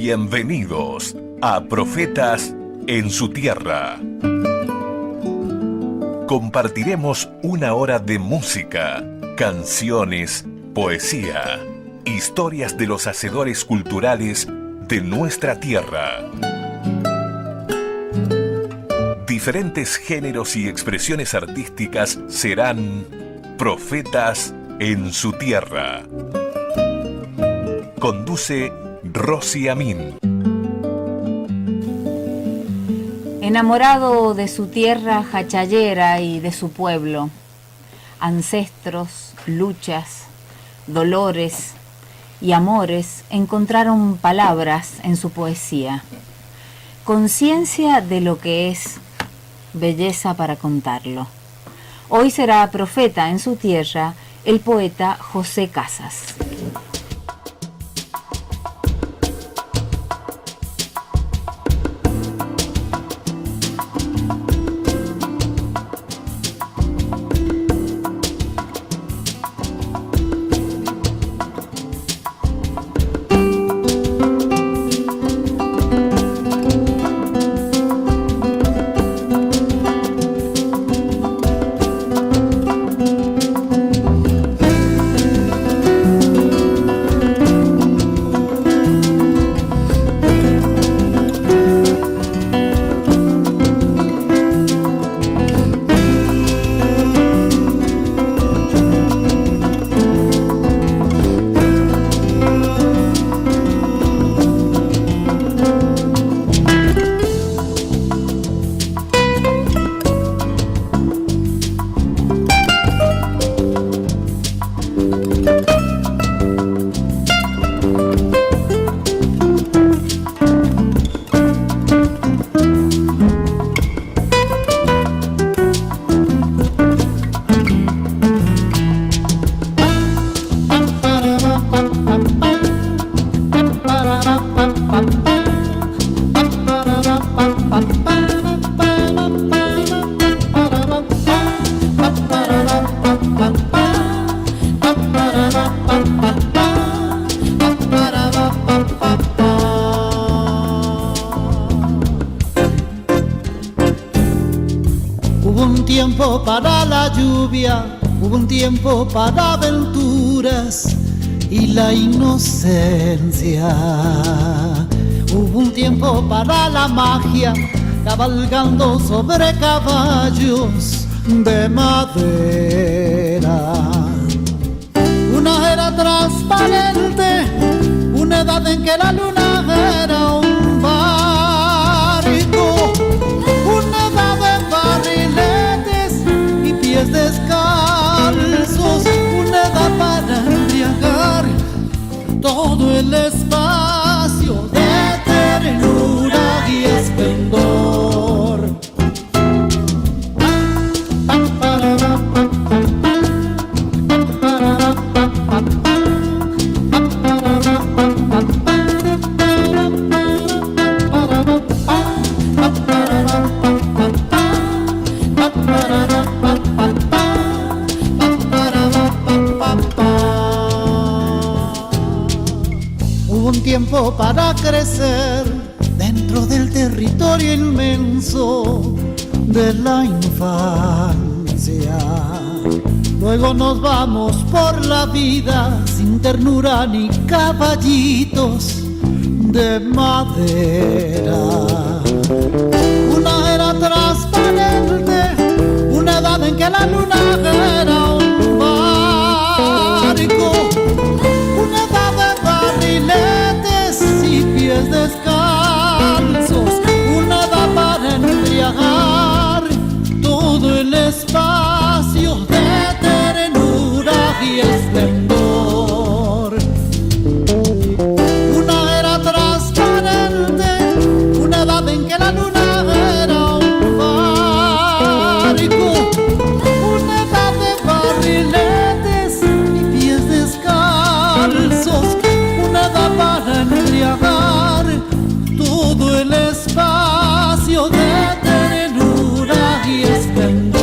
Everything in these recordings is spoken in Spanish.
Bienvenidos a Profetas en su Tierra. Compartiremos una hora de música, canciones, poesía, historias de los hacedores culturales de nuestra tierra. Diferentes géneros y expresiones artísticas serán Profetas en su Tierra. Conduce Rosy Amin. Enamorado de su tierra jachayera y de su pueblo, ancestros, luchas, dolores y amores encontraron palabras en su poesía. Conciencia de lo que es, belleza para contarlo. Hoy será profeta en su tierra el poeta José Casas. Para la lluvia, hubo un tiempo para aventuras y la inocencia. Hubo un tiempo para la magia, cabalgando sobre caballos de madera. Una era transparente, una edad en que la luna era un barco, una edad de barriletes y pies descalzos, una edad para embriagar todo el espacio de ternura y esplendor. Tiempo para crecer dentro del territorio inmenso de la infancia. Luego nos vamos por la vida sin ternura ni caballitos de madera. Una era transparente, una edad en que la luna era un barco, una edad de barriletes y pies descalzos, una edad para embriagar todo el espacio de ternura y esplendor. Una era transparente, una edad en que la luna era un barco, una edad de barriletes y pies descalzos, una edad para embriagar todo el espacio de ternura y esplendor.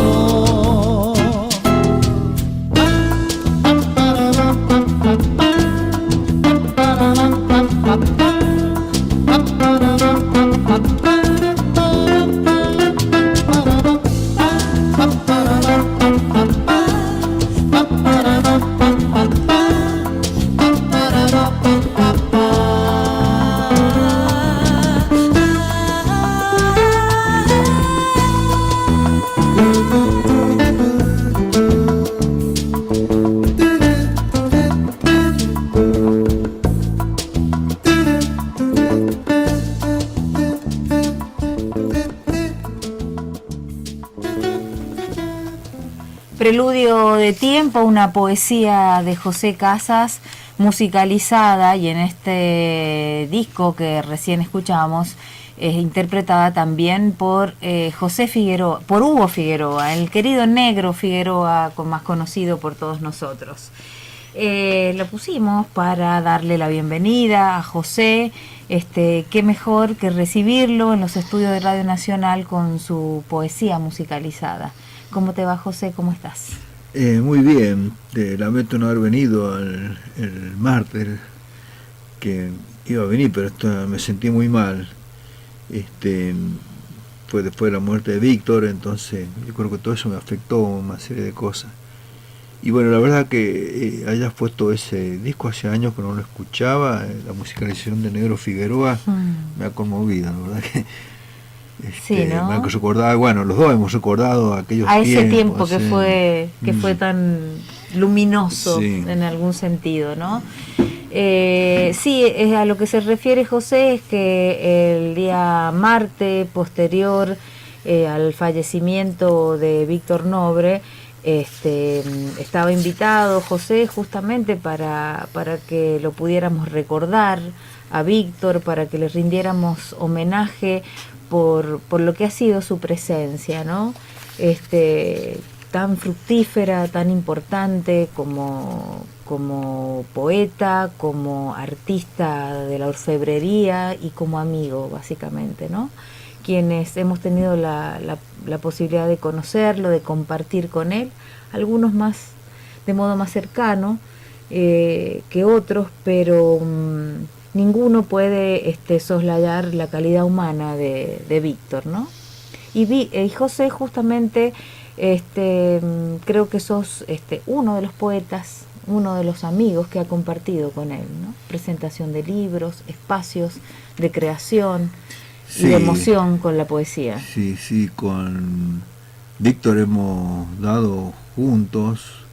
Preludio de tiempo, una poesía de José Casas musicalizada, y en este disco que recién escuchamos es interpretada también por José Figueroa, por Hugo Figueroa, el querido Negro Figueroa, más conocido por todos nosotros. Lo pusimos para darle la bienvenida a José. Qué mejor que recibirlo en los estudios de Radio Nacional con su poesía musicalizada. ¿Cómo te va, José? ¿Cómo estás? Muy bien. Lamento no haber venido el martes, que iba a venir, pero me sentí muy mal. Fue después de la muerte de Víctor, entonces yo creo que todo eso me afectó una serie de cosas. Y bueno, la verdad que hayas puesto ese disco hace años que no lo escuchaba, la musicalización de Negro Figueroa me ha conmovido, la verdad que sí, ¿no? me ha recordado, bueno, los dos hemos recordado aquellos a ese tiempos, tiempo que fue tan luminoso, sí, en algún sentido, ¿no? Sí, a lo que se refiere José es que el día martes posterior al fallecimiento de Víctor Nobre, estaba invitado José justamente para que lo pudiéramos recordar a Víctor, para que le rindiéramos homenaje por lo que ha sido su presencia, ¿no? Tan fructífera, tan importante como poeta, como artista de la orfebrería y como amigo, básicamente, ¿no? Quienes hemos tenido la posibilidad de conocerlo, de compartir con él, algunos más de modo más cercano que otros, pero ninguno puede soslayar la calidad humana de Víctor, ¿no? Y José, justamente, creo que sos uno de los poetas, uno de los amigos que ha compartido con él, ¿no? Presentación de libros, espacios de creación, sí, y de emoción con la poesía. Sí, con Víctor hemos dado juntos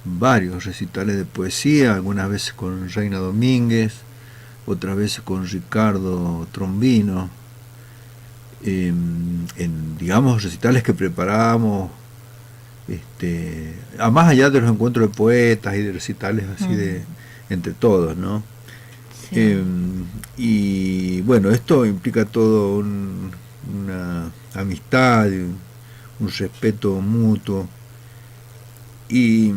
varios recitales de poesía, algunas veces con Reina Domínguez, otras veces con Ricardo Trombino, en digamos recitales que preparábamos, más allá de los encuentros de poetas y de recitales así de entre todos, ¿no? Sí. Y bueno, esto implica todo una amistad, un respeto mutuo. Y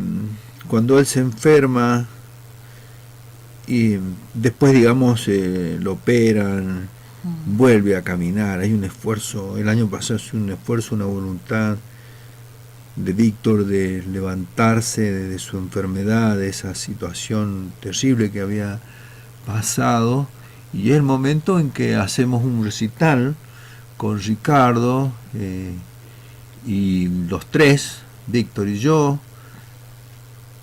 cuando él se enferma y después, digamos, lo operan, vuelve a caminar, hay un esfuerzo, el año pasado hizo un esfuerzo, una voluntad de Víctor de levantarse de su enfermedad, de esa situación terrible que había pasado, y es el momento en que hacemos un recital con Ricardo y los tres, Víctor y yo,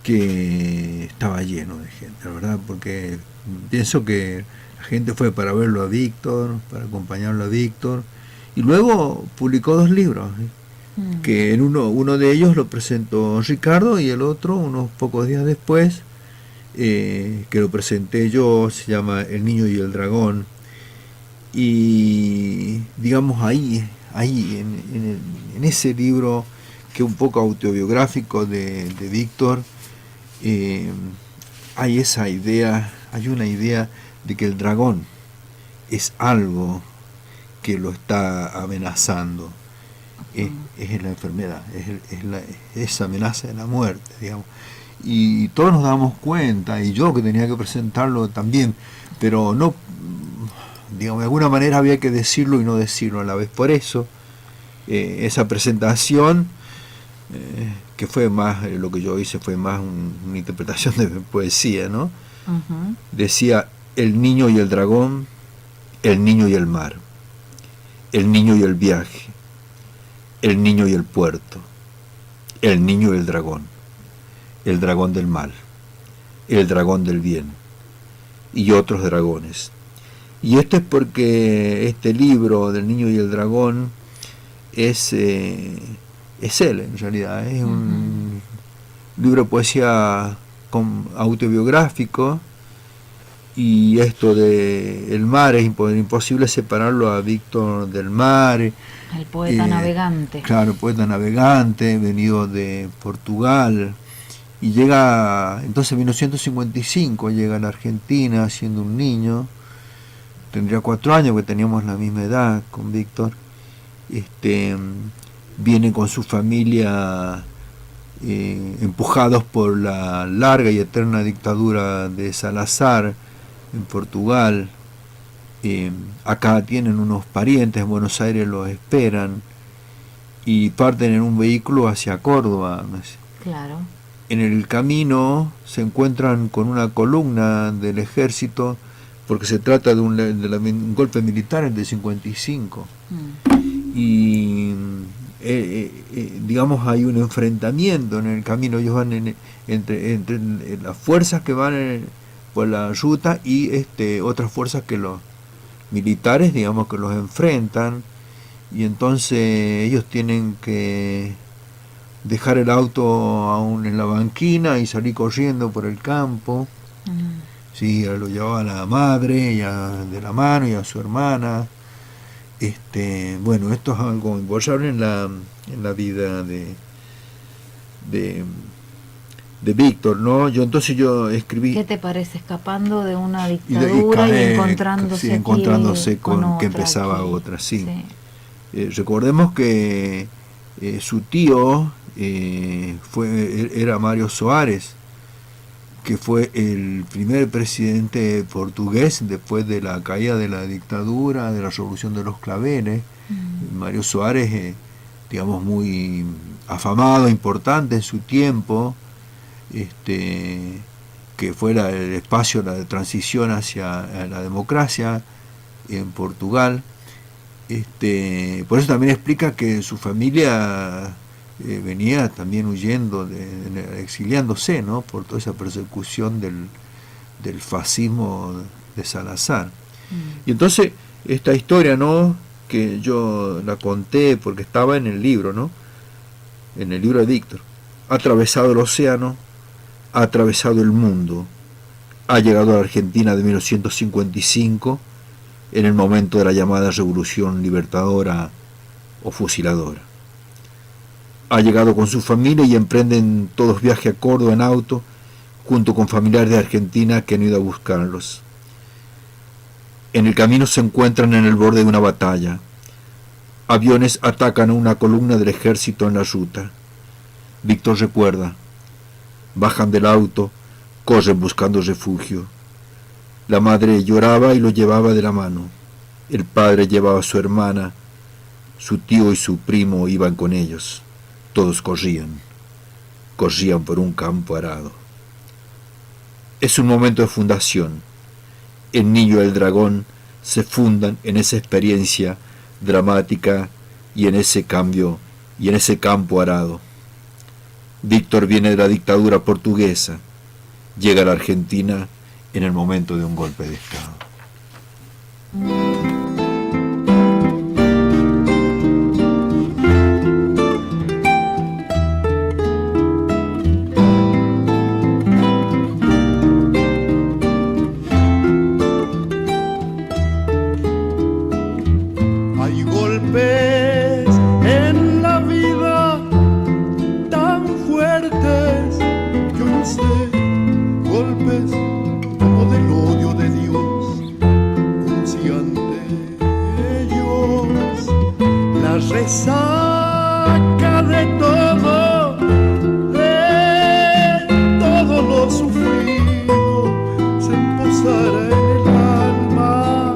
que estaba lleno de gente, la verdad, porque pienso que la gente fue para verlo a Víctor, para acompañarlo a Víctor, y luego publicó 2 libros, que en uno de ellos lo presentó Ricardo y el otro unos pocos días después, que lo presenté yo, se llama El Niño y el Dragón. Y digamos ahí en ese libro, que es un poco autobiográfico de Víctor, hay esa idea, hay una idea de que el dragón es algo que lo está amenazando, es la enfermedad, es amenaza de la muerte, digamos. Y todos nos damos cuenta, y yo que tenía que presentarlo también, pero no, digamos, de alguna manera había que decirlo y no decirlo a la vez. Por eso, esa presentación, que fue más, lo que yo hice fue más una interpretación de poesía, ¿no? Decía: el niño y el dragón, el niño y el mar, el niño y el viaje, el niño y el puerto, el niño y el dragón del mal, el dragón del bien y otros dragones. Y esto es porque este libro del niño y el dragón es él, en realidad. Es un libro de poesía autobiográfico, y esto de el mar, es imposible separarlo a Víctor del Mar. El poeta navegante. Claro, poeta navegante, venido de Portugal, y llega, entonces en 1955 llega a la Argentina siendo un niño, tendría 4 años, porque teníamos la misma edad con Víctor. Viene con su familia empujados por la larga y eterna dictadura de Salazar en Portugal. Acá tienen unos parientes, en Buenos Aires los esperan y parten en un vehículo hacia Córdoba. Claro. En el camino se encuentran con una columna del ejército, porque se trata de un golpe militar, el de 55. Y digamos, hay un enfrentamiento en el camino. Ellos van entre las fuerzas que van por la ruta y otras fuerzas que los militares, digamos, que los enfrentan, y entonces ellos tienen que dejar el auto aún en la banquina y salir corriendo por el campo. Sí, lo llevaba a la madre de la mano y a su hermana. Bueno, esto es algo imborrable en la vida de Víctor, ¿no? Entonces yo escribí. ¿Qué te parece? Escapando de una dictadura y encontrándose con otra, que empezaba aquí. Otra, sí. Recordemos que su tío era Mário Soares, que fue el primer presidente portugués después de la caída de la dictadura, de la Revolución de los Claveles. Mário Soares, digamos, muy afamado, importante en su tiempo, que fue el espacio de transición hacia la democracia en Portugal. Por eso también explica que su familia venía también huyendo, exiliándose, ¿no?, por toda esa persecución del fascismo de Salazar. Y entonces esta historia, ¿no?, que yo la conté porque estaba en el libro, ¿no?, en el libro de Víctor. Ha atravesado el océano, ha atravesado el mundo, ha llegado a la Argentina de 1955 en el momento de la llamada Revolución Libertadora o Fusiladora. Ha llegado con su familia y emprenden todos viaje a Córdoba en auto, junto con familiares de Argentina que han ido a buscarlos. En el camino se encuentran en el borde de una batalla. Aviones atacan a una columna del ejército en la ruta. Víctor recuerda. Bajan del auto, corren buscando refugio. La madre lloraba y lo llevaba de la mano. El padre llevaba a su hermana. Su tío y su primo iban con ellos. Todos corrían por un campo arado. Es un momento de fundación. El niño y el dragón se fundan en esa experiencia dramática y en ese cambio y en ese campo arado. Víctor viene de la dictadura portuguesa, llega a la Argentina en el momento de un golpe de Estado. Hay golpes en la vida tan fuertes, yo no sé, golpes como del odio de Dios, como si ante ellos la resaca de todo lo sufrido se posará en el alma.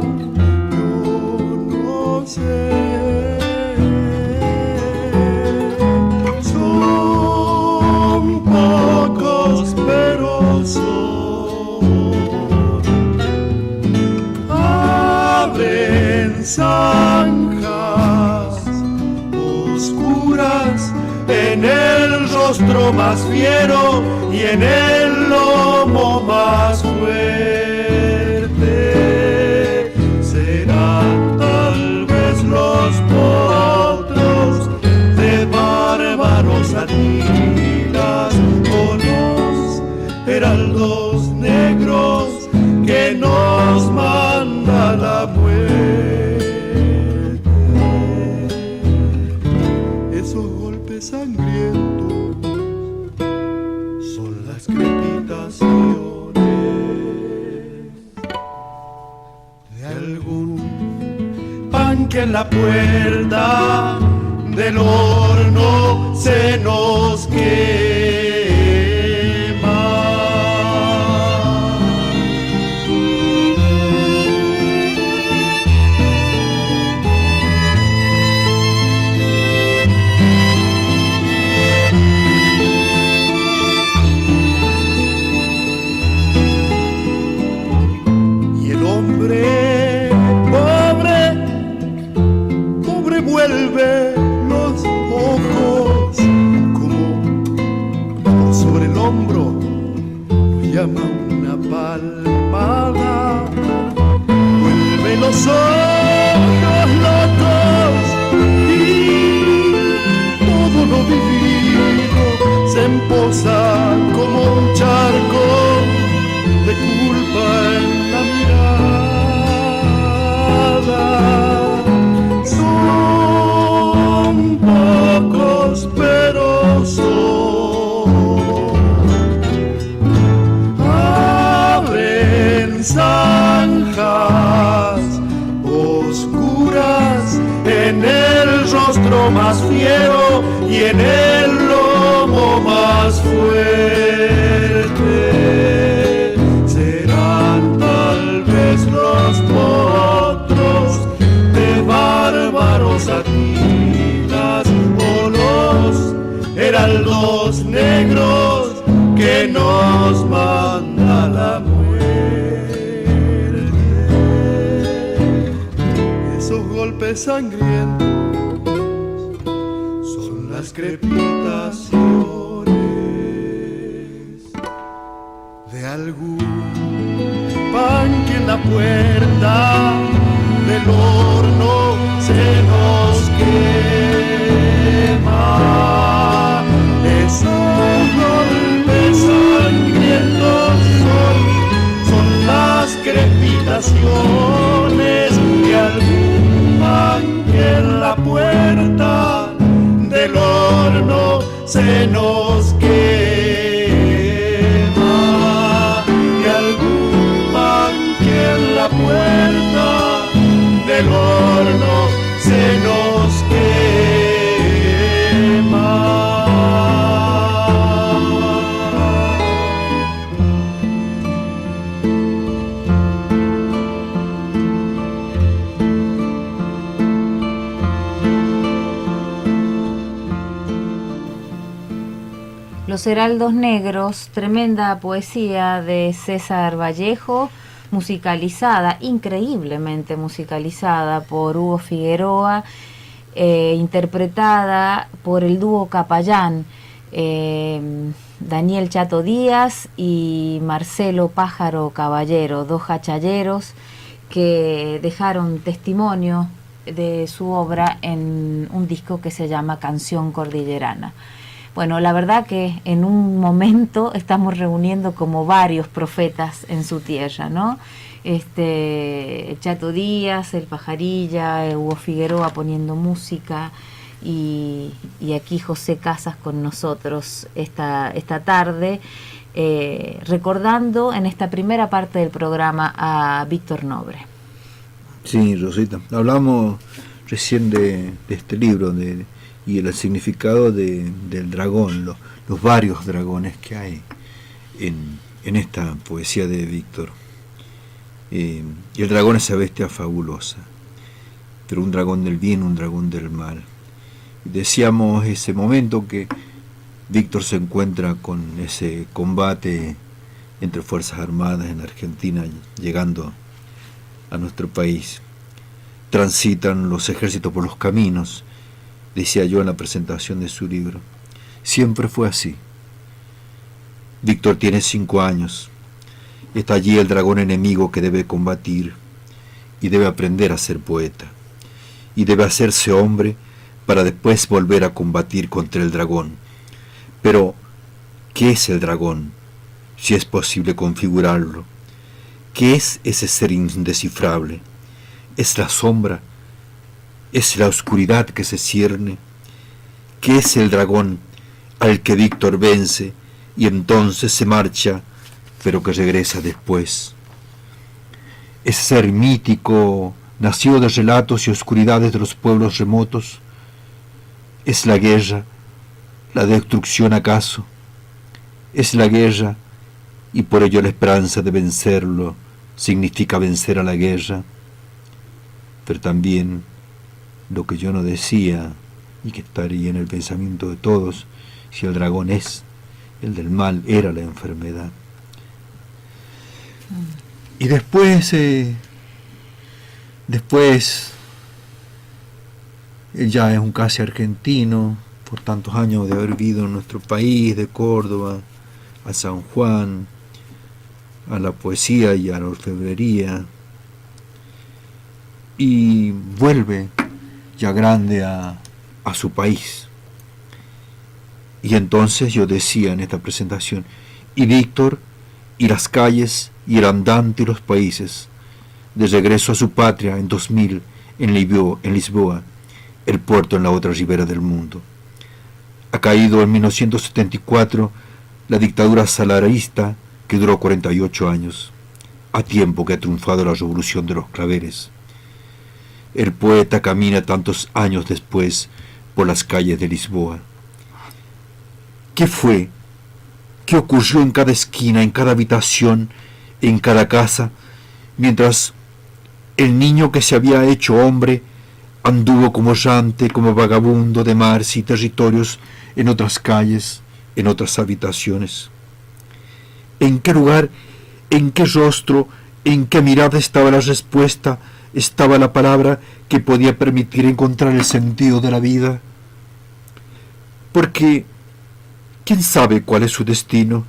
Son pocos, pero abren zanjas oscuras en el rostro más fiero y en el lomo más fuerte. Serán tal vez los potros de bárbaros anilas o los heraldos negros que no que en la puerta del horno se nos quema. Y el hombre pobre vuelve los ojos como por sobre el hombro, lo llama una palmada. Vuelve los ojos locos y todo lo vivido se emposa como un charco de culpa en la mirada. Son pocos, pero son. Abren zanjas oscuras en el rostro más fiero y en el lomo más fuerte. Serán tal vez los potros de bárbaros atilas o los heraldos negros que nos manda la muerte. Esos golpes sangrientos son las crepitaciones de algún pan que en la puerta del horno se nos quema. Esos golpes sangrientos son las crepitaciones de algún pan que en la puerta del horno se nos quema. De algún pan que en la puerta del horno se nos quema. Los Heraldos Negros, tremenda poesía de César Vallejo, musicalizada, increíblemente musicalizada por Hugo Figueroa, interpretada por el dúo Capayán, Daniel Chato Díaz y Marcelo Pájaro Caballero, dos hachalleros que dejaron testimonio de su obra en un disco que se llama Canción Cordillerana. Bueno, la verdad que en un momento estamos reuniendo como varios profetas en su tierra, ¿no? Chato Díaz, el Pajarilla, Hugo Figueroa poniendo música y aquí José Casas con nosotros esta tarde, recordando en esta primera parte del programa a Víctor Nobre. Sí, Rosita, hablamos recién de este libro y el significado del dragón, los varios dragones que hay en esta poesía de Víctor. Y el dragón es esa bestia fabulosa, pero un dragón del bien, un dragón del mal. Y decíamos ese momento que Víctor se encuentra con ese combate entre Fuerzas Armadas en Argentina, llegando a nuestro país. Transitan los ejércitos por los caminos, decía yo en la presentación de su libro. Siempre fue así. Víctor tiene 5 años. Está allí el dragón enemigo que debe combatir y debe aprender a ser poeta. Y debe hacerse hombre para después volver a combatir contra el dragón. Pero, ¿qué es el dragón? Si es posible configurarlo. ¿Qué es ese ser indescifrable? ¿Es la sombra? ¿Es la oscuridad que se cierne? ¿Qué es el dragón al que Víctor vence y entonces se marcha, pero que regresa después? ¿Es ser mítico, nació de relatos y oscuridades de los pueblos remotos. ¿Es la guerra la destrucción acaso? Es la guerra, y por ello la esperanza de vencerlo significa vencer a la guerra. Pero también lo que yo no decía, y que estaría en el pensamiento de todos, si el dragón es el del mal, era la enfermedad. Y después él ya es un casi argentino, por tantos años de haber vivido en nuestro país, de Córdoba a San Juan, a la poesía y a la orfebrería, y vuelve ya grande a su país. Y entonces yo decía en esta presentación, y Víctor, y las calles, y el andante y los países, de regreso a su patria en 2000, en Lisboa, el puerto en la otra ribera del mundo. Ha caído en 1974 la dictadura salarista que duró 48 años, a tiempo que ha triunfado la revolución de los claveres. El poeta camina tantos años después por las calles de Lisboa. ¿Qué fue? ¿Qué ocurrió en cada esquina, en cada habitación, en cada casa, mientras el niño que se había hecho hombre anduvo como errante, como vagabundo de mares y territorios en otras calles, en otras habitaciones? ¿En qué lugar, en qué rostro, en qué mirada estaba la respuesta, estaba la palabra que podía permitir encontrar el sentido de la vida? Porque ¿quién sabe cuál es su destino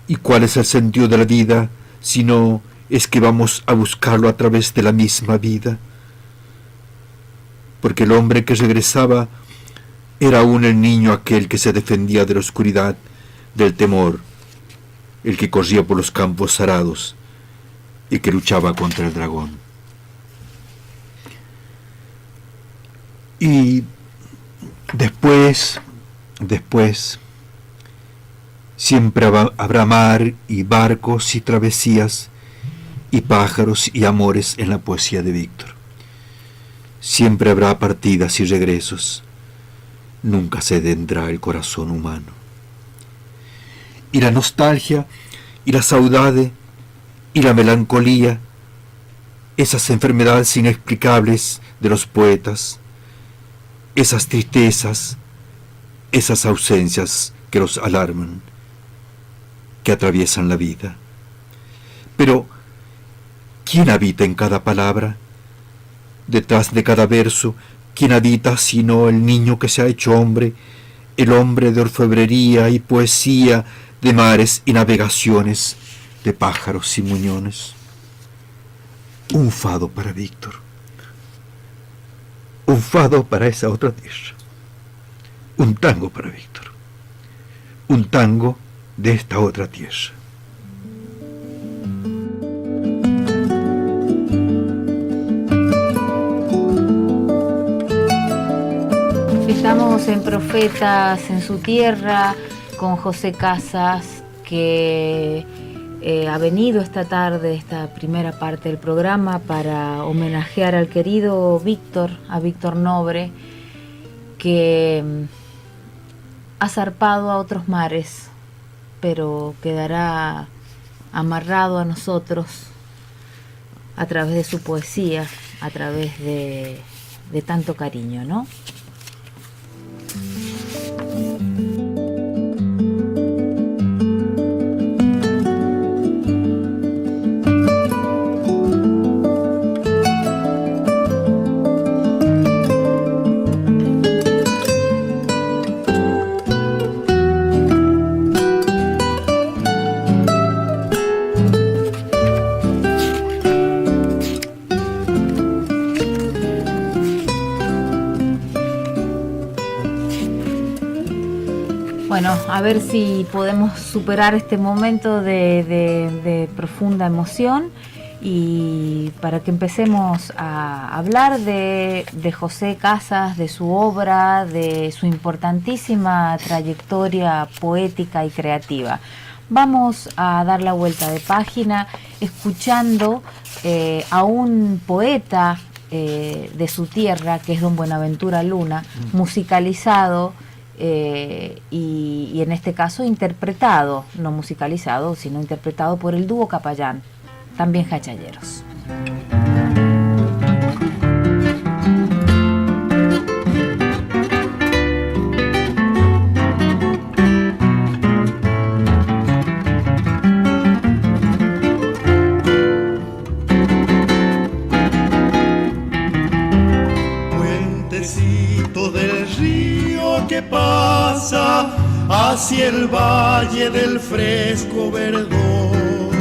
y cuál es el sentido de la vida, si no es que vamos a buscarlo a través de la misma vida? Porque el hombre que regresaba era aún el niño aquel que se defendía de la oscuridad, del temor, el que corría por los campos arados y que luchaba contra el dragón. Y después, siempre habrá mar y barcos y travesías y pájaros y amores en la poesía de Víctor. Siempre habrá partidas y regresos. Nunca se detendrá el corazón humano. Y la nostalgia, y la saudade, y la melancolía, esas enfermedades inexplicables de los poetas, esas tristezas, esas ausencias que los alarman, que atraviesan la vida. Pero, ¿quién habita en cada palabra? Detrás de cada verso, ¿quién habita sino el niño que se ha hecho hombre, el hombre de orfebrería y poesía, de mares y navegaciones, de pájaros y muñones? Un fado para Víctor, un fado para esa otra tierra, un tango para Víctor, un tango de esta otra tierra. Estamos en Profetas en su tierra con José Casas, que ha venido esta tarde, esta primera parte del programa, para homenajear al querido Víctor, a Víctor Nobre, que ha zarpado a otros mares, pero quedará amarrado a nosotros a través de su poesía, a través de tanto cariño, ¿no? Bueno, a ver si podemos superar este momento de profunda emoción, y para que empecemos a hablar de José Casas, de su obra, de su importantísima trayectoria poética y creativa. Vamos a dar la vuelta de página escuchando a un poeta de su tierra, que es don Buenaventura Luna, musicalizado y en este caso interpretado, no musicalizado, sino interpretado por el dúo Capayán, también jachalleros. Que pasa hacia el valle del fresco verdor.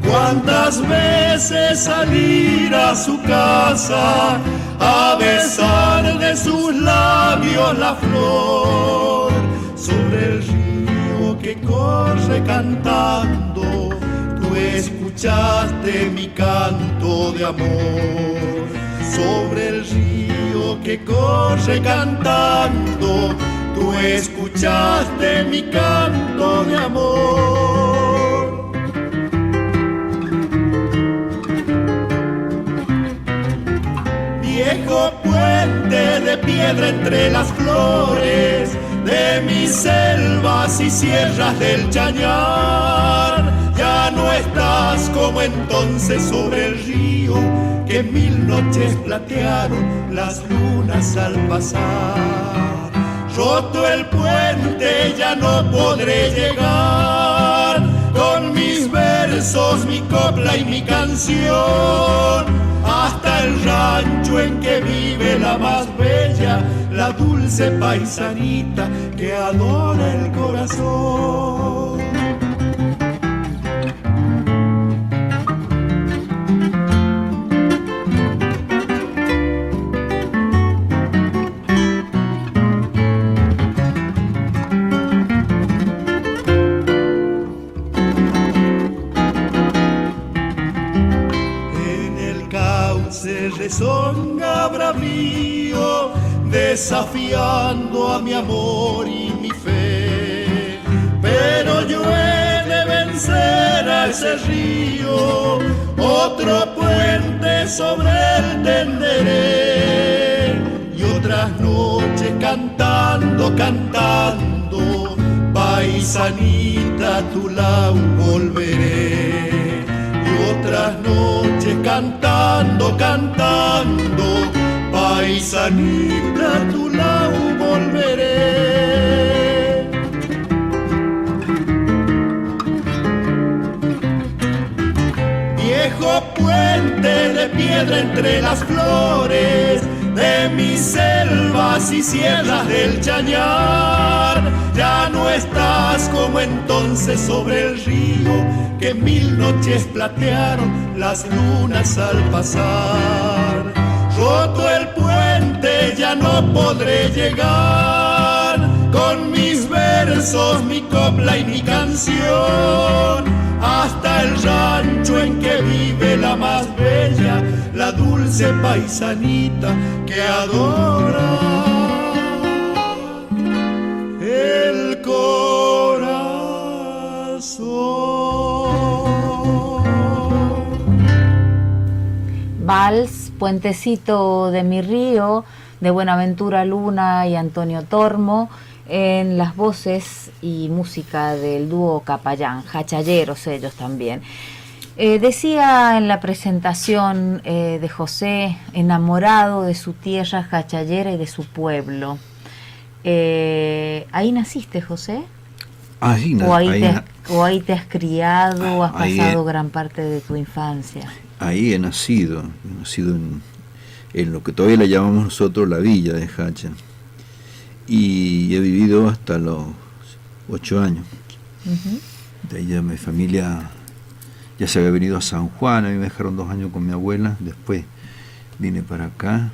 Cuántas veces salir a su casa a besar de sus labios la flor. Sobre el río que corre cantando, tú escuchaste mi canto de amor. Sobre el río que corre cantando, tú escuchaste mi canto de amor. Viejo puente de piedra entre las flores de mis selvas y sierras del Chañar, ya no estás como entonces sobre el río que 1000 noches platearon las lunas al pasar. Roto el puente ya no podré llegar con mis versos, mi copla y mi canción hasta el rancho en que vive la más bella, la dulce paisanita que adora el corazón. Rezonga bravío, desafiando a mi amor y mi fe. Pero yo he de vencer a ese río, otro puente sobre él tenderé. Y otras noches cantando, cantando, paisanita a tu lado volveré. Otras noches cantando, cantando, paisanita a tu lado volveré. Viejo puente de piedra entre las flores de mis selvas y sierras del Chañar, ya no estás como entonces sobre el río que 1000 noches platearon las lunas al pasar. Roto el puente ya no podré llegar con mis versos, mi copla y mi canción hasta el rancho en que vive la más bella, la dulce paisanita que adora el corazón. Vals, Puentecito de mi río, de Buenaventura Luna y Antonio Tormo, en las voces y música del dúo Capayán, jachalleros ellos también. Decía en la presentación de José, enamorado de su tierra jachallera y de su pueblo. ¿Ahí naciste, José? Ahí ¿O ahí te has criado o has pasado gran parte de tu infancia? Ahí he nacido en lo que todavía le llamamos nosotros la villa de Hacha. Y he vivido hasta los 8 años. De ahí ya mi familia ya se había venido a San Juan, a mí me dejaron 2 años con mi abuela, después vine para acá.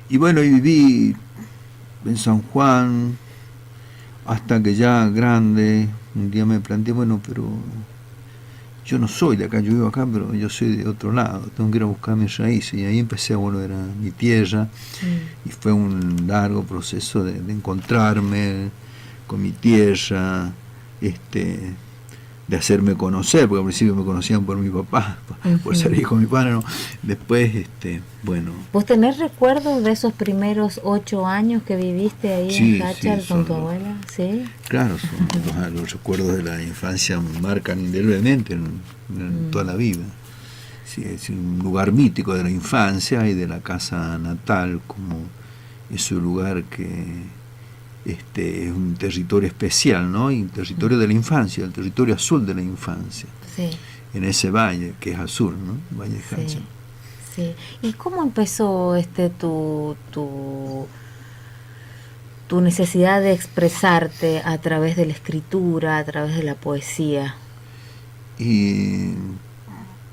Y bueno, y viví en San Juan hasta que ya grande, un día me planteé, bueno, pero yo no soy de acá, yo vivo acá, pero yo soy de otro lado, tengo que ir a buscar mis raíces. Y ahí empecé a volver a mi tierra, y fue un largo proceso de encontrarme con mi tierra, de hacerme conocer, porque al principio me conocían por mi papá, por ser hijo de mi padre, ¿no? Después, bueno. ¿Vos tenés recuerdos de esos primeros 8 años que viviste ahí sí, en Cachal sí, con tu abuela? Sí. Claro, los recuerdos de la infancia marcan indeleblemente en toda la vida. Sí, es un lugar mítico de la infancia y de la casa natal, como ese lugar que es un territorio especial, ¿no? Y un territorio de la infancia, el territorio azul de la infancia. Sí. En ese valle que es azul, ¿no? Valle de Cachal. Sí. ¿Y cómo empezó tu necesidad de expresarte a través de la escritura, a través de la poesía? Y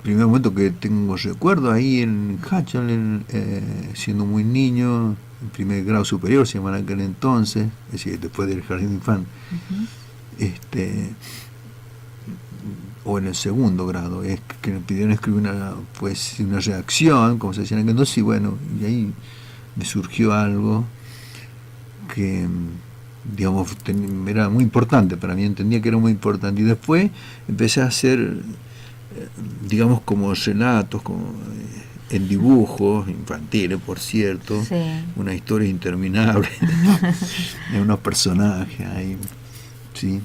primer momento que tengo recuerdo ahí en Cachal, siendo muy niño, en primer grado superior se llamaba en aquel entonces, es decir, después del jardín de infante, o en el segundo grado, es que me pidieron escribir una redacción, como se decía en aquel entonces, y bueno, y ahí me surgió algo que, digamos, era muy importante para mí, entendía que era muy importante, y después empecé a hacer, digamos, como relatos, como en dibujos infantiles, por cierto, sí. Una historia interminable de unos personajes ahí, ¿sí?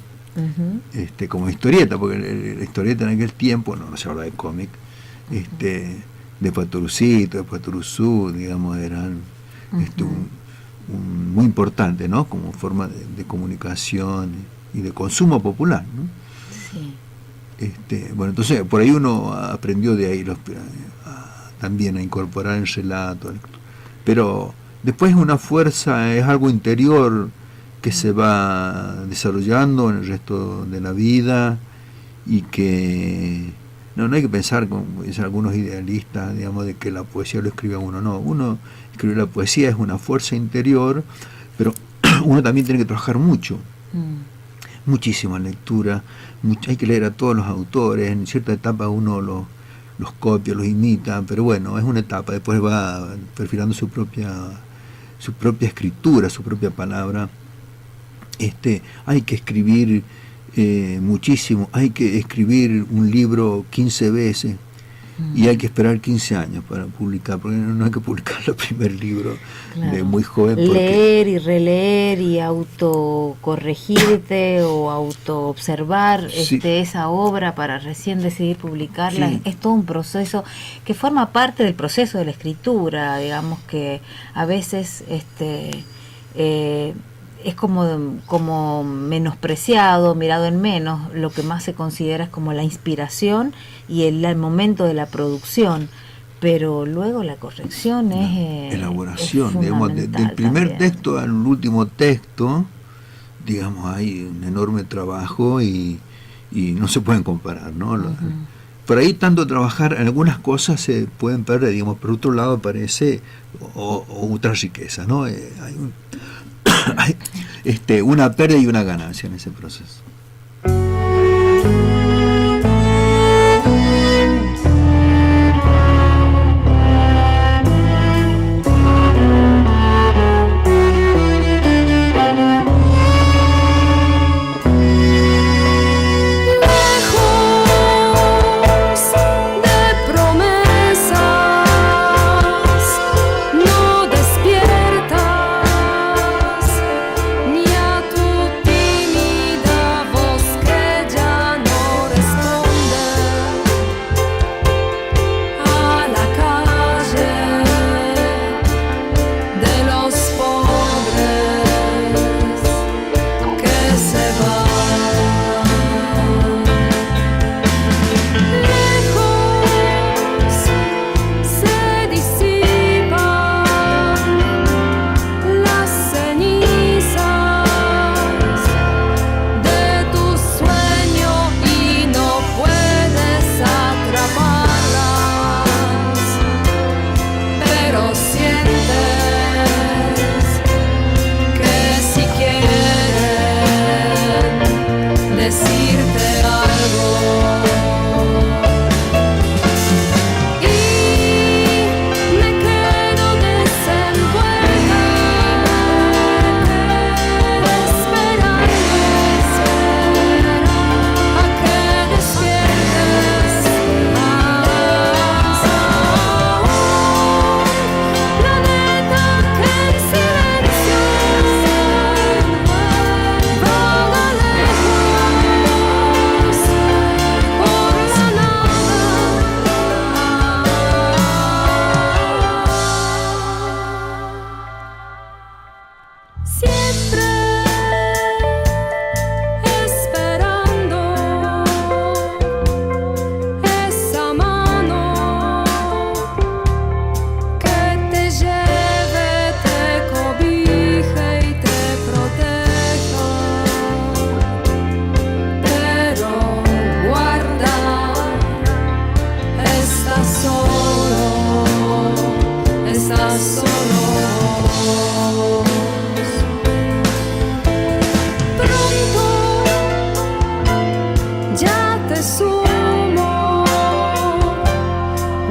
Como historieta, porque la historieta en aquel tiempo, no se habla de cómic, de Paturucito, de Paturuzú, digamos, eran muy importante, ¿no? Como forma de comunicación y de consumo popular, ¿no? Sí. Bueno, entonces por ahí uno aprendió de ahí también a incorporar el relato, pero después una fuerza, es algo interior que se va desarrollando en el resto de la vida y que no hay que pensar, como dicen algunos idealistas, digamos, de que la poesía lo escribe uno, no, uno escribe la poesía, es una fuerza interior, pero uno también tiene que trabajar mucho, muchísima lectura, hay que leer a todos los autores, en cierta etapa uno los copia, los imita, pero bueno, es una etapa, después va perfilando su propia escritura, su propia palabra. Hay que escribir muchísimo, hay que escribir un libro 15 veces y hay que esperar 15 años para publicar, porque no hay que publicar el primer libro de muy joven. Leer y releer y autocorregirte o autoobservar esa obra para recién decidir publicarla, sí. Es todo un proceso que forma parte del proceso de la escritura, digamos que a veces es como menospreciado, mirado en menos, lo que más se considera es como la inspiración y el momento de la producción, pero luego la corrección es elaboración, digamos, del primer también. Texto al último texto, digamos, hay un enorme trabajo y no se pueden comparar, ¿no? Por ahí tanto trabajar, en algunas cosas se pueden perder, digamos, por otro lado aparece otra riqueza, ¿no? Hay una pérdida y una ganancia en ese proceso. Ni a tu tímida voz.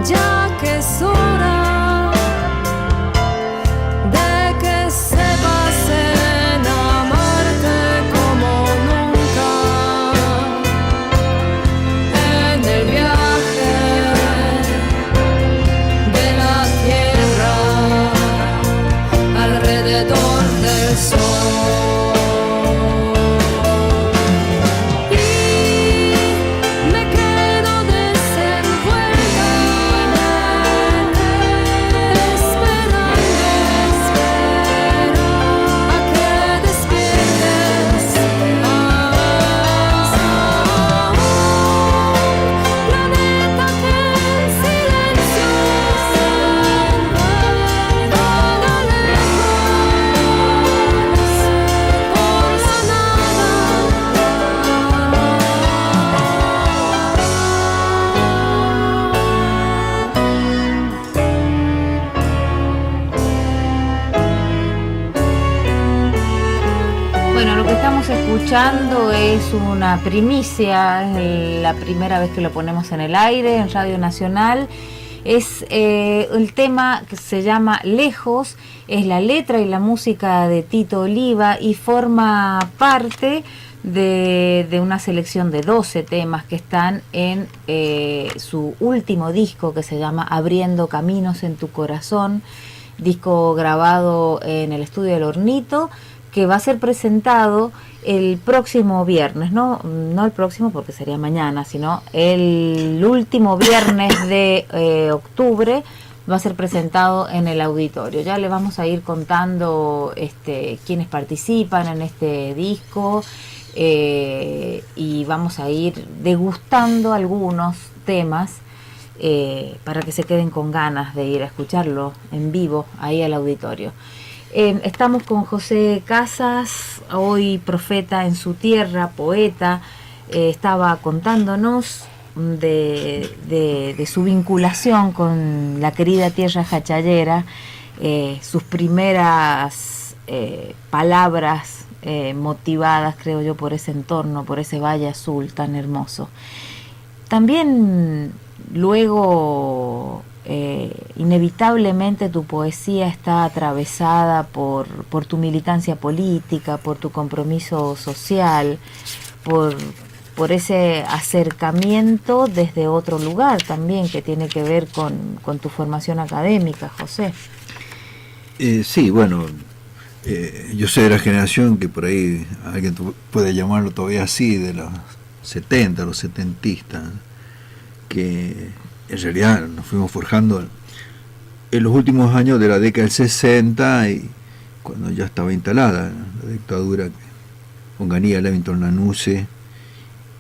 ya que es hora de que sepas en amarte como nunca. En el viaje de la tierra alrededor del sol. Escuchando es una primicia, es la primera vez que lo ponemos en el aire en Radio Nacional. Es el tema que se llama Lejos, es la letra y la música de Tito Oliva y forma parte de una selección de 12 temas que están en su último disco que se llama Abriendo Caminos en tu Corazón, disco grabado en el estudio del Hornito, que va a ser presentado el próximo viernes, no el próximo porque sería mañana, sino el último viernes de octubre va a ser presentado en el auditorio. Ya le vamos a ir contando quiénes participan en este disco y vamos a ir degustando algunos temas para que se queden con ganas de ir a escucharlo en vivo ahí al auditorio. Estamos con José Casas, hoy profeta en su tierra, poeta. Estaba contándonos de su vinculación con la querida tierra jachallera, sus primeras palabras motivadas, creo yo, por ese entorno, por ese valle azul tan hermoso. También luego inevitablemente tu poesía está atravesada por tu militancia política, por tu compromiso social, por ese acercamiento desde otro lugar también que tiene que ver con tu formación académica, José. Sí, bueno, yo soy de la generación que por ahí alguien puede llamarlo todavía así, de los 70, los setentistas, que en realidad nos fuimos forjando en los últimos años de la década del 60 y cuando ya estaba instalada la dictadura con Ganía, Levington, Lanusse,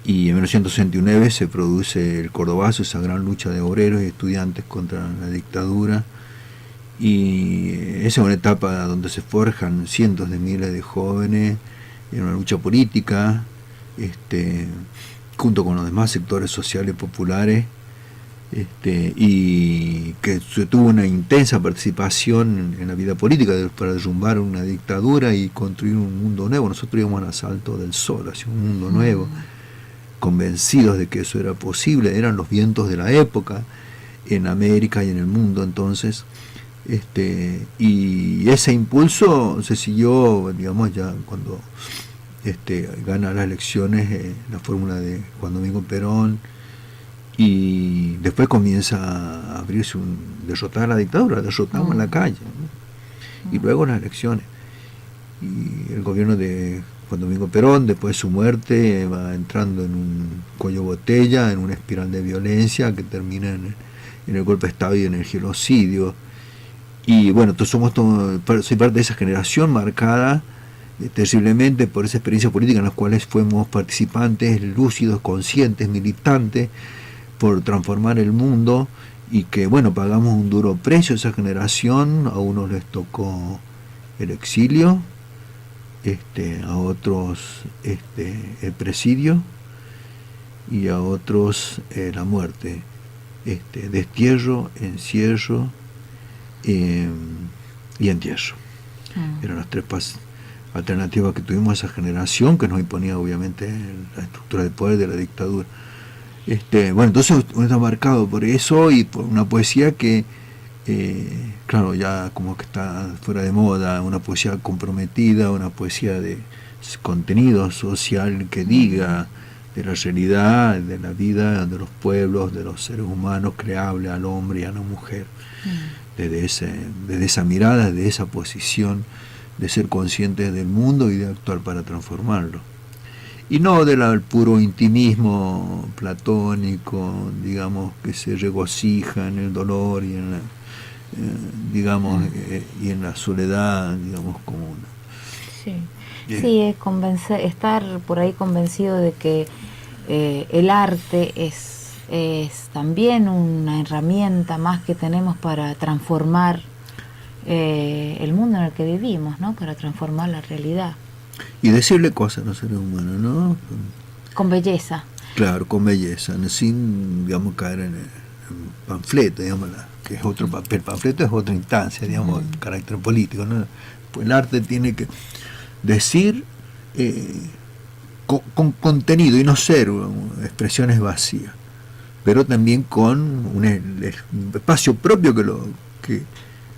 y en 1969 se produce el Cordobazo, esa gran lucha de obreros y estudiantes contra la dictadura, y esa es una etapa donde se forjan cientos de miles de jóvenes en una lucha política, junto con los demás sectores sociales populares, y que se tuvo una intensa participación en la vida política para derrumbar una dictadura y construir un mundo nuevo. Nosotros íbamos al asalto del sol hacia un mundo nuevo, convencidos de que eso era posible, eran los vientos de la época en América y en el mundo entonces, y ese impulso se siguió, digamos, ya cuando gana las elecciones la fórmula de Juan Domingo Perón, y después comienza a abrirse derrotar a la dictadura, derrotamos en la calle, ¿no? Y luego las elecciones, y el gobierno de Juan Domingo Perón, después de su muerte, va entrando en un cuello botella, en una espiral de violencia que termina en el golpe de Estado y en el genocidio. Y bueno, soy parte de esa generación marcada terriblemente por esa experiencia política en la cual fuimos participantes, lúcidos, conscientes, militantes, por transformar el mundo, y que bueno, pagamos un duro precio esa generación. A unos les tocó el exilio, a otros el presidio, y a otros la muerte, destierro, encierro y entierro. Eran las tres alternativas que tuvimos a esa generación, que nos imponía obviamente la estructura de poder de la dictadura. Bueno, entonces uno está marcado por eso y por una poesía que, claro, ya como que está fuera de moda, una poesía comprometida, una poesía de contenido social que diga de la realidad, de la vida de los pueblos, de los seres humanos, creable al hombre y a la mujer, desde esa mirada, desde esa posición de ser conscientes del mundo y de actuar para transformarlo. Y no del puro intimismo platónico, digamos, que se regocija en el dolor y en la, y en la soledad, digamos, común. Sí, sí, es estar por ahí convencido de que el arte es también una herramienta más que tenemos para transformar el mundo en el que vivimos, ¿no? Para transformar la realidad. Y decirle cosas a los seres humanos, ¿no? Con belleza. Claro, con belleza, sin, digamos, caer en panfleto, digamos, que es otro papel. El panfleto es otra instancia, digamos, carácter político, ¿no? Pues el arte tiene que decir con contenido y no ser expresiones vacías, pero también con un espacio propio que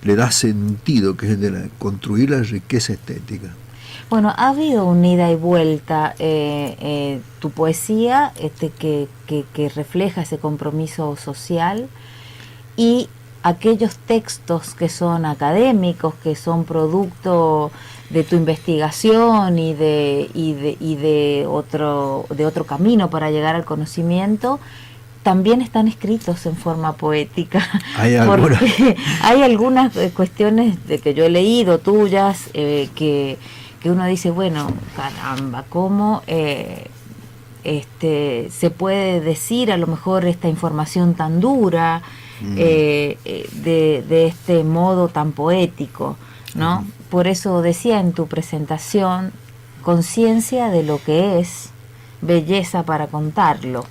le da sentido, que es el de construir la riqueza estética. Bueno, ha habido un ida y vuelta, tu poesía que refleja ese compromiso social y aquellos textos que son académicos, que son producto de tu investigación y de otro camino para llegar al conocimiento, también están escritos en forma poética. Hay algunas cuestiones de que yo he leído tuyas que uno dice, bueno, caramba, ¿cómo se puede decir a lo mejor esta información tan dura de este modo tan poético, ¿no? Por eso decía en tu presentación, conciencia de lo que es, belleza para contarlo.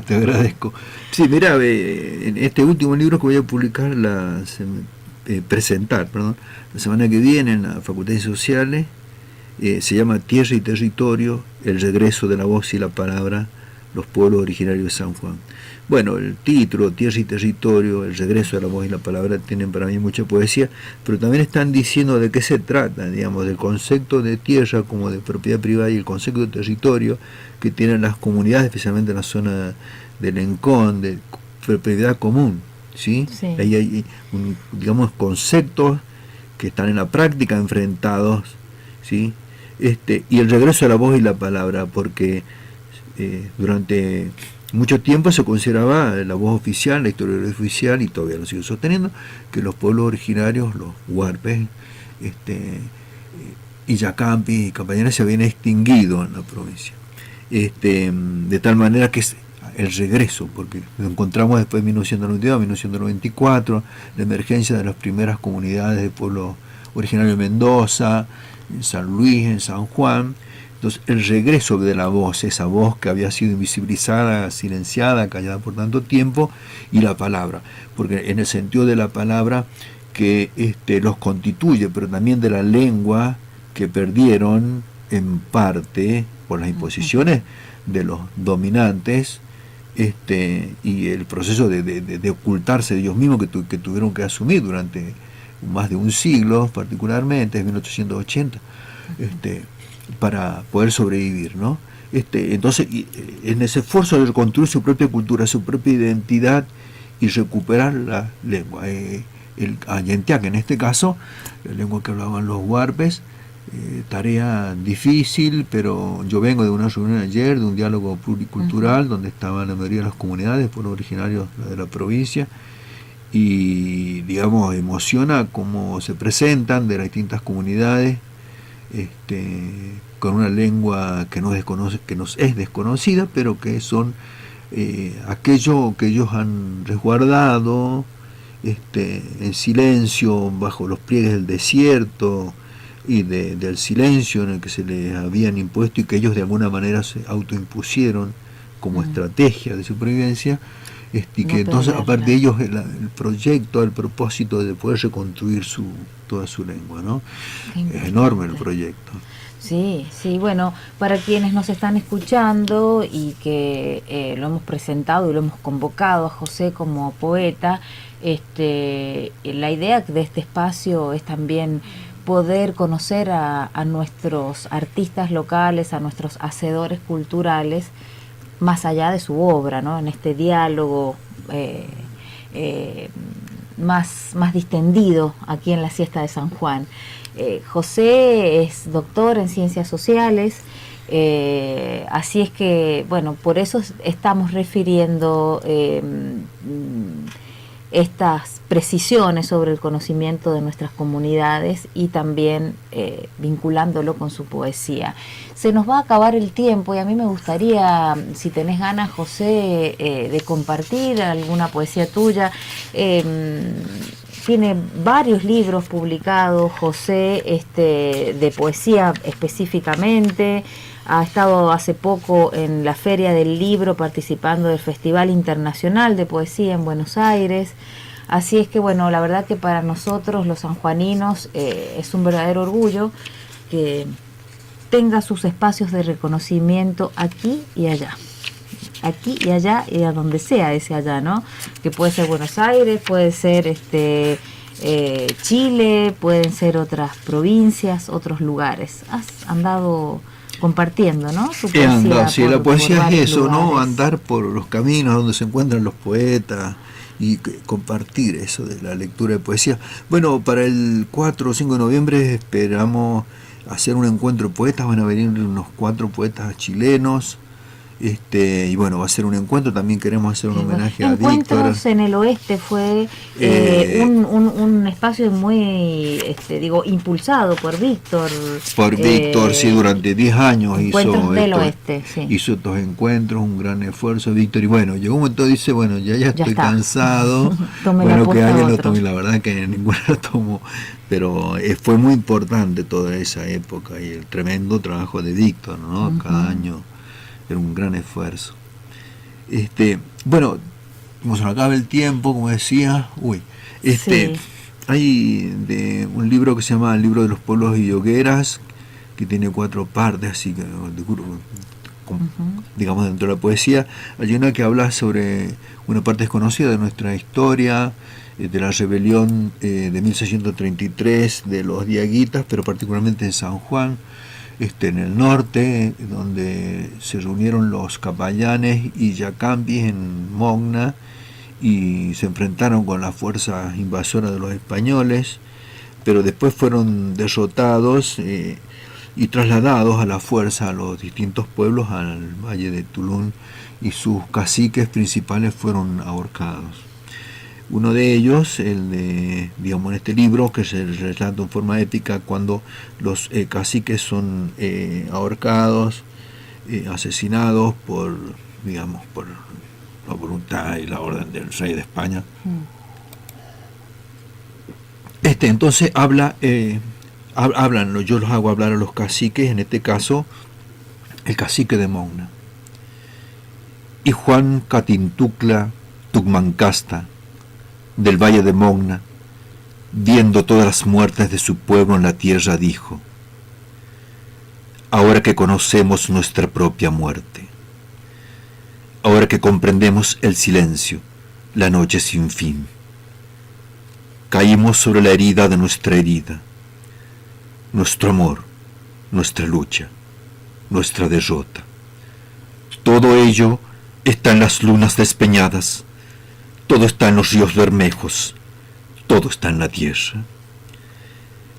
Te agradezco. Sí, mira, en este último libro que voy a publicar, presentar la semana que viene en la Facultad de Sociales, se llama Tierra y Territorio, el regreso de la voz y la palabra, los pueblos originarios de San Juan. Bueno, el título, Tierra y Territorio, el regreso de la voz y la palabra, tienen para mí mucha poesía, pero también están diciendo de qué se trata, digamos, del concepto de tierra como de propiedad privada y el concepto de territorio que tienen las comunidades, especialmente en la zona del Lencón, de propiedad común, ¿sí? Sí. Ahí hay, digamos, conceptos que están en la práctica enfrentados, ¿sí? Y el regreso de la voz y la palabra, porque durante mucho tiempo se consideraba la voz oficial, la historia oficial, y todavía lo sigue sosteniendo, que los pueblos originarios, los huarpes, Illacampi y Campañares se habían extinguido en la provincia. De tal manera que es el regreso, porque lo encontramos después de 1992, 1994, la emergencia de las primeras comunidades de pueblos originarios de Mendoza, en San Luis, en San Juan. Entonces, el regreso de la voz, esa voz que había sido invisibilizada, silenciada, callada por tanto tiempo, y la palabra, porque en el sentido de la palabra que los constituye, pero también de la lengua que perdieron en parte por las imposiciones de los dominantes, y el proceso de ocultarse de ellos mismos que tuvieron que asumir durante más de un siglo, particularmente en 1880, para poder sobrevivir, ¿no? Entonces, en ese esfuerzo de reconstruir su propia cultura, su propia identidad y recuperar la lengua, el Allenteac, en este caso, la lengua que hablaban los huarpes, tarea difícil, pero yo vengo de una reunión ayer, de un diálogo pluricultural, donde estaban la mayoría de las comunidades, pueblos originarios de la provincia, y, digamos, emociona cómo se presentan de las distintas comunidades, con una lengua que nos es desconocida, pero que son aquello que ellos han resguardado en silencio bajo los pliegues del desierto y del silencio en el que se les habían impuesto y que ellos de alguna manera se autoimpusieron como estrategia de supervivencia, y No que entonces perderla. aparte de ellos el proyecto, el propósito de poder reconstruir toda su lengua, ¿no? Qué Es enorme el importante. proyecto. Sí, sí, bueno, para quienes nos están escuchando y que lo hemos presentado y lo hemos convocado a José como poeta, la idea de este espacio es también poder conocer a nuestros artistas locales, a nuestros hacedores culturales, más allá de su obra, ¿no? En este diálogo más distendido aquí en la Siesta de San Juan. José es doctor en Ciencias Sociales, así es que, bueno, por eso estamos refiriendo estas precisiones sobre el conocimiento de nuestras comunidades y también vinculándolo con su poesía. Se nos va a acabar el tiempo y a mí me gustaría, si tenés ganas, José, de compartir alguna poesía tuya. Tiene varios libros publicados, José, de poesía específicamente. Ha estado hace poco en la Feria del Libro participando del Festival Internacional de Poesía en Buenos Aires. Así es que, bueno, la verdad que para nosotros los sanjuaninos es un verdadero orgullo que tenga sus espacios de reconocimiento aquí y allá. Aquí y allá y a donde sea ese allá, ¿no? Que puede ser Buenos Aires, puede ser Chile, pueden ser otras provincias, otros lugares. Has andado compartiendo, ¿no? Tu He andado, sí, por- la poesía por es varios eso, ¿no? lugares. Andar por los caminos donde se encuentran los poetas y compartir eso de la lectura de poesía. Bueno, para el 4 o 5 de noviembre esperamos hacer un encuentro de poetas, van a venir unos 4 poetas chilenos. Y bueno, va a ser un encuentro, también queremos hacer un homenaje a Víctor. Encuentros en el Oeste fue un espacio muy, impulsado por Víctor. Víctor, sí, durante 10 años Encuentros del Oeste, sí. hizo estos encuentros, un gran esfuerzo, Víctor, y bueno, llegó un momento, dice, bueno, ya estoy está. cansado, Tome la bueno, que posta alguien lo otro. tome, la verdad que ninguna lo tomó, pero fue muy importante toda esa época y el tremendo trabajo de Víctor, ¿no? Cada año era un gran esfuerzo. Bueno, como se nos acaba el tiempo, como decía, Sí. hay un libro que se llama El libro de los pueblos y hogueras, que tiene 4 partes, así que digamos dentro de la poesía. Hay una que habla sobre una parte desconocida de nuestra historia, de la rebelión de 1633 de los diaguitas, pero particularmente en San Juan, en el norte, donde se reunieron los capallanes y yacambis en Mogna y se enfrentaron con las fuerzas invasoras de los españoles, pero después fueron derrotados y trasladados a la fuerza a los distintos pueblos al valle de Tulún, y sus caciques principales fueron ahorcados. Uno de ellos, en este libro, que se relata en forma épica cuando los caciques son ahorcados, asesinados por la voluntad y la orden del rey de España. Entonces yo los hago hablar a los caciques, en este caso, el cacique de Mogna. Y Juan Catintucla Tucmancasta, del valle de Mogna, viendo todas las muertes de su pueblo en la tierra, dijo: ahora que conocemos nuestra propia muerte, ahora que comprendemos el silencio, la noche sin fin, caímos sobre la herida de nuestra herida, nuestro amor, nuestra lucha, nuestra derrota. Todo ello está en las lunas despeñadas, todo está en los ríos bermejos, todo está en la tierra.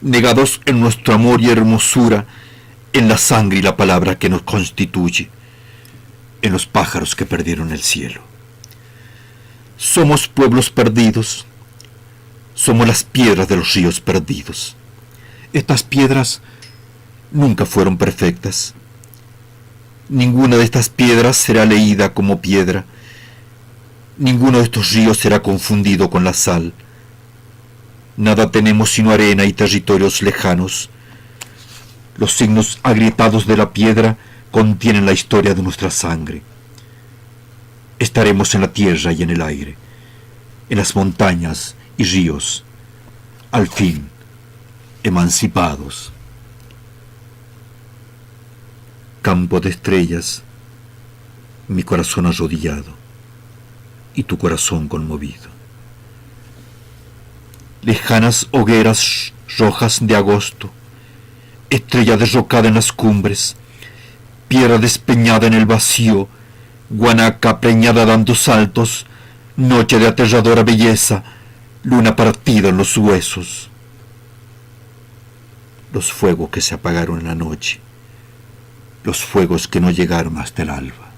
Negados en nuestro amor y hermosura, en la sangre y la palabra que nos constituye, en los pájaros que perdieron el cielo. Somos pueblos perdidos, somos las piedras de los ríos perdidos. Estas piedras nunca fueron perfectas. Ninguna de estas piedras será leída como piedra. Ninguno de estos ríos será confundido con la sal. Nada tenemos sino arena y territorios lejanos. Los signos agrietados de la piedra contienen la historia de nuestra sangre. estaremos en la tierra y en el aire, en las montañas y ríos, al fin, emancipados. Campo de estrellas, mi corazón arrodillado y tu corazón conmovido. Lejanas hogueras rojas de agosto, estrella derrocada en las cumbres, piedra despeñada en el vacío, guanaca preñada dando saltos, noche de aterradora belleza, luna partida en los huesos. Los fuegos que se apagaron en la noche, los fuegos que no llegaron hasta el alba.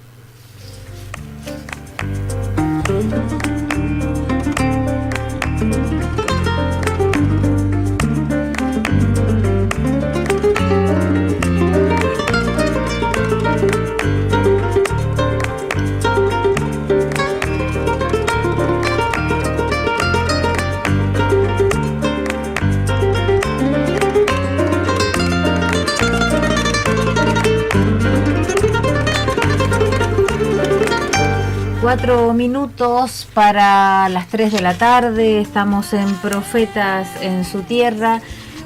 Cuatro minutos para las 3 de la tarde, estamos en Profetas en su Tierra,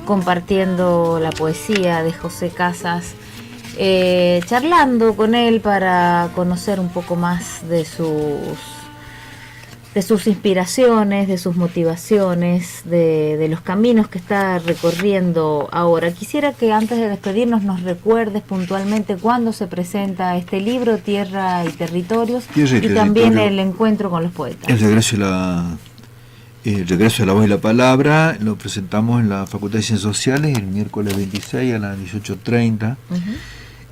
compartiendo la poesía de José Casas, charlando con él para conocer un poco más de sus inspiraciones, de sus motivaciones, de los caminos que está recorriendo ahora. Quisiera que antes de despedirnos nos recuerdes puntualmente cuándo se presenta este libro, Tierra y Territorios, y también el encuentro con los poetas. El regreso de la voz y la palabra lo presentamos en la Facultad de Ciencias Sociales el miércoles 26 a las 18:30.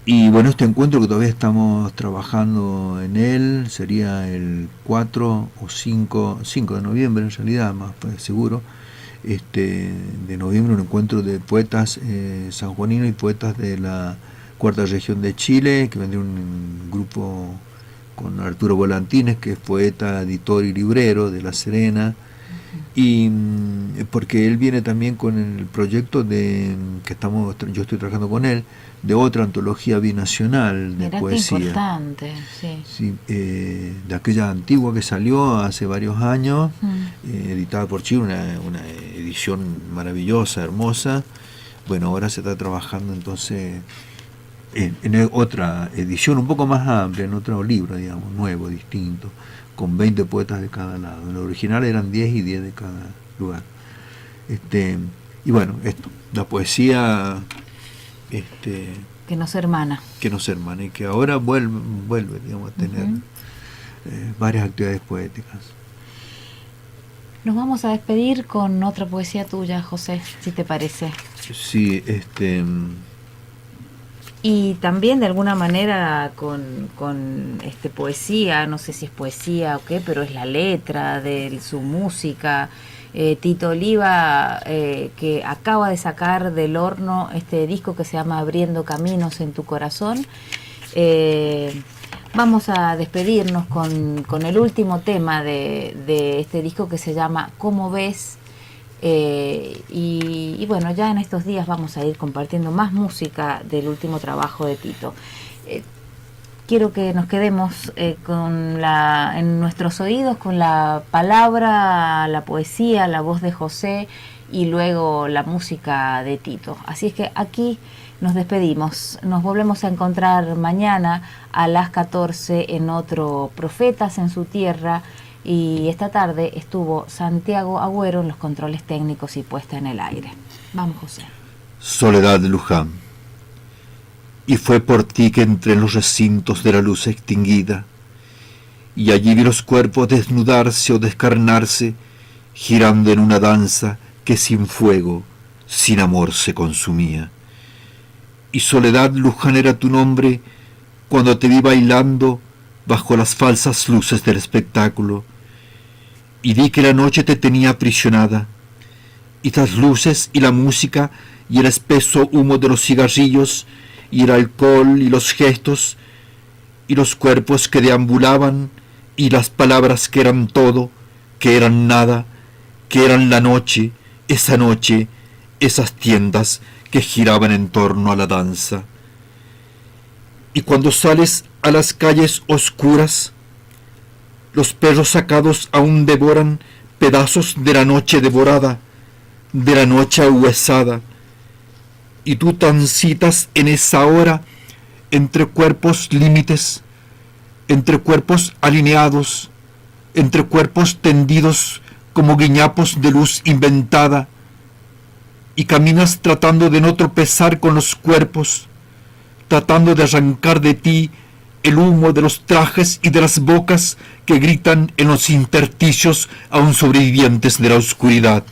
Y bueno, este encuentro que todavía estamos trabajando en él sería el 4 o 5 de noviembre, en realidad, más seguro, de noviembre, un encuentro de poetas sanjuaninos y poetas de la Cuarta Región de Chile, que vendría un grupo con Arturo Volantines, que es poeta, editor y librero de La Serena, y porque él viene también con el proyecto yo estoy trabajando con él, de otra antología binacional de Mirá poesía. Qué importante, sí. Sí, de aquella antigua que salió hace varios años, editada por Chile, una edición maravillosa, hermosa. Bueno, ahora se está trabajando entonces en otra edición un poco más amplia, en otro libro, digamos, nuevo, distinto, con 20 poetas de cada lado. En el original eran 10 y 10 de cada lugar. Y bueno, la poesía que nos hermana y que ahora vuelve digamos, a tener varias actividades poéticas. Nos vamos a despedir con otra poesía tuya, José, si te parece. Sí, y también de alguna manera con poesía, no sé si es poesía o qué, pero es la letra de su música. Tito Oliva, que acaba de sacar del horno este disco que se llama Abriendo Caminos en tu Corazón. Vamos a despedirnos con el último tema de este disco, que se llama ¿Cómo ves? Y bueno, ya en estos días vamos a ir compartiendo más música del último trabajo de Tito. Quiero que nos quedemos en nuestros oídos con la palabra, la poesía, la voz de José y luego la música de Tito. Así es que aquí nos despedimos. Nos volvemos a encontrar mañana a las 14 en otro Profetas en su Tierra. Y esta tarde estuvo Santiago Agüero en los controles técnicos y puesta en el aire. Vamos, José. Soledad de Luján. Y fue por ti que entré en los recintos de la luz extinguida, y allí vi los cuerpos desnudarse o descarnarse, girando en una danza que sin fuego, sin amor se consumía. Y Soledad Luján era tu nombre cuando te vi bailando bajo las falsas luces del espectáculo, y vi que la noche te tenía aprisionada, y las luces y la música y el espeso humo de los cigarrillos y el alcohol y los gestos y los cuerpos que deambulaban y las palabras que eran todo, que eran nada, que eran la noche, esas tiendas que giraban en torno a la danza. Y cuando sales a las calles oscuras, Los perros sacados aún devoran pedazos de la noche devorada, de la noche ahuesada. Y tú transitas en esa hora entre cuerpos límites, entre cuerpos alineados, entre cuerpos tendidos como guiñapos de luz inventada, y caminas tratando de no tropezar con los cuerpos, tratando de arrancar de ti el humo de los trajes y de las bocas que gritan en los intersticios aún sobrevivientes de la oscuridad.